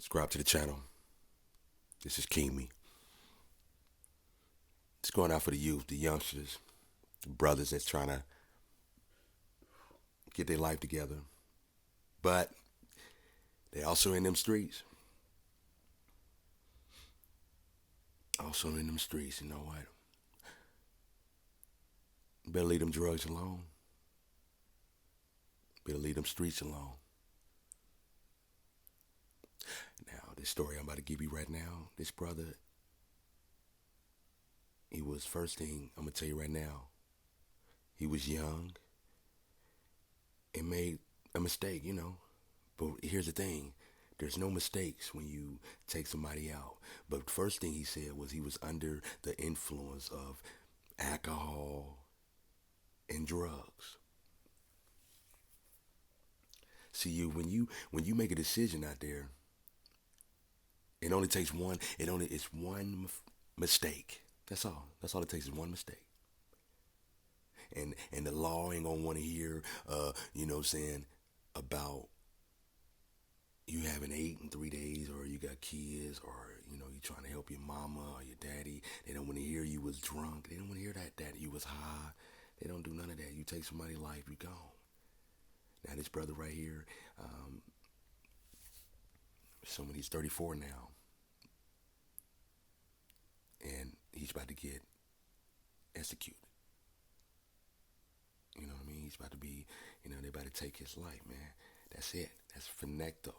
Subscribe to the channel. This is Kimi. It's going out for the youth, the youngsters, the brothers that's trying to get their life together. But they also in them streets. Also in them streets, you know what? Better leave them drugs alone. Better leave them streets alone. Now, this story I'm about to give you right now, this brother, he was, first thing I'm going to tell you right now, he was young and made a mistake, you know. But here's the thing. There's no mistakes when you take somebody out. But first thing he said was he was under the influence of alcohol and drugs. See, when you make a decision out there, it only takes one. It's one mistake. That's all. That's all it takes is one mistake. And the law ain't gonna want to hear, you know what I'm saying, about you having 8 and 3 days, or you got kids, or you know you trying to help your mama or your daddy. They don't want to hear you was drunk. They don't want to hear that you was high. They don't do none of that. You take somebody's life, you gone. Now this brother right here, he's 34 now, and he's about to get executed. You know what I mean? He's about to be, you know, they about to take his life, man. That's it. That's finecto.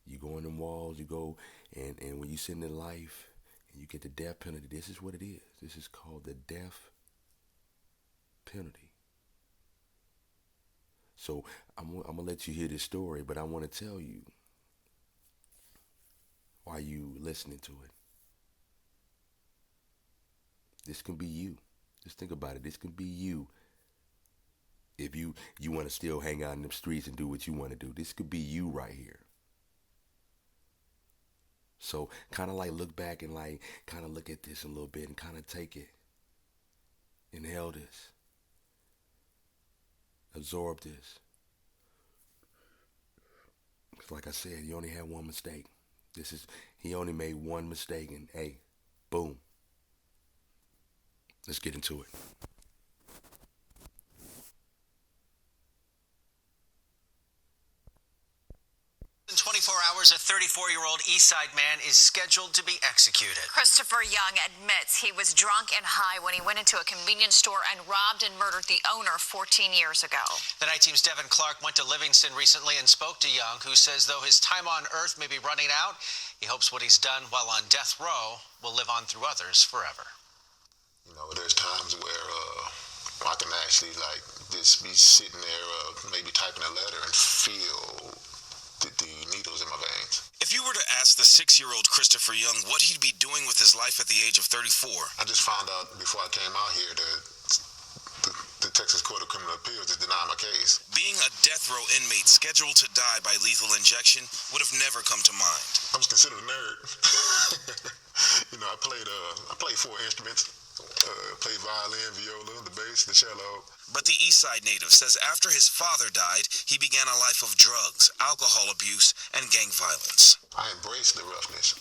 You go in them walls, you go, and when you sit in life and you get the death penalty, this is what it is. This is called the death penalty. So I'm going to let you hear this story, but I want to tell you why you listening to it. This can be you. Just think about it. This can be you. If you want to still hang out in the streets and do what you want to do, this could be you right here. So kind of like look back and like kind of look at this a little bit and kind of take it. Inhale this. Absorb this. Because like I said, he only had one mistake. He only made one mistake, and hey, boom. Let's get into it. 24 hours, a 34-year-old Eastside man is scheduled to be executed. Christopher Young admits he was drunk and high when he went into a convenience store and robbed and murdered the owner 14 years ago. The night team's Devin Clark went to Livingston recently and spoke to Young, who says though his time on Earth may be running out, he hopes what he's done while on death row will live on through others forever. You know, there's times where I can actually like just be sitting there, maybe typing a letter and feel the needles in my veins. If you were to ask the 6-year-old Christopher Young what he'd be doing with his life at the age of 34, I just found out before I came out here that the Texas Court of Criminal Appeals just denied my case. being a death row inmate scheduled to die by lethal injection would have never come to mind. I was considered a nerd. You know, I played 4 instruments. Played violin, viola, the bass, the cello. But the Eastside native says after his father died, he began a life of drugs, alcohol abuse, and gang violence. I embraced the roughness,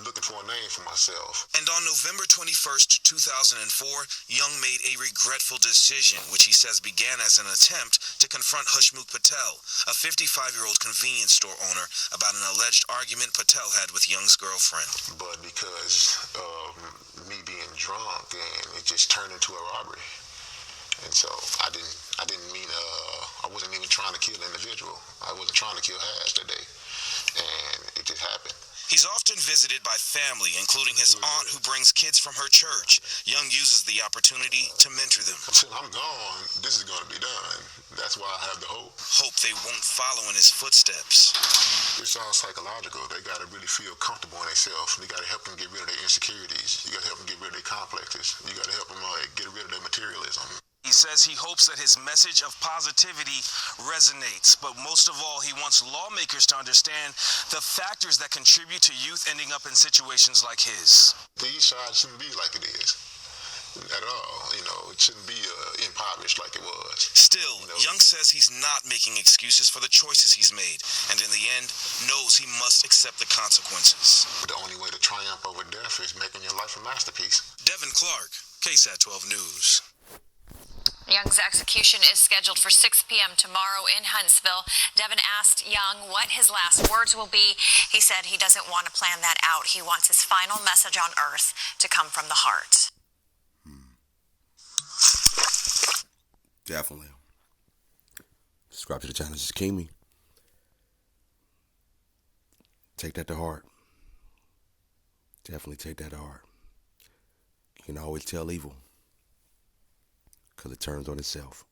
looking for a name for myself. And on November 21st, 2004, Young made a regretful decision, which he says began as an attempt to confront Hushmukh Patel, a 55-year-old convenience store owner, about an alleged argument Patel had with Young's girlfriend. But because of me being drunk, and it just turned into a robbery. And so I wasn't even trying to kill an individual. I wasn't trying to kill Hash that day. And it just happened. He's often visited by family, including his aunt who brings kids from her church. Young uses the opportunity to mentor them. Until I'm gone, this is going to be done. That's why I have the hope. Hope they won't follow in his footsteps. It's all psychological. They got to really feel comfortable in themselves. You got to help them get rid of their insecurities. You got to help them get rid of their complexes. You got to help them get rid of their materialism. He says he hopes that his message of positivity resonates, but most of all, he wants lawmakers to understand the factors that contribute to youth ending up in situations like his. The East Side shouldn't be like it is at all. You know, it shouldn't be impoverished like it was. Still, Young says he's not making excuses for the choices he's made, and in the and knows he must accept the consequences. The only way to triumph over death is making your life a masterpiece. Devin Clark, KSAT 12 News. Young's execution is scheduled for 6 p.m. tomorrow in Huntsville. Devin asked Young what his last words will be. He said he doesn't want to plan that out. He wants his final message on Earth to come from the heart. Definitely. Subscribe to the channel. This is Kimi. Take that to heart. Definitely take that to heart. You can always tell evil, because it turns on itself.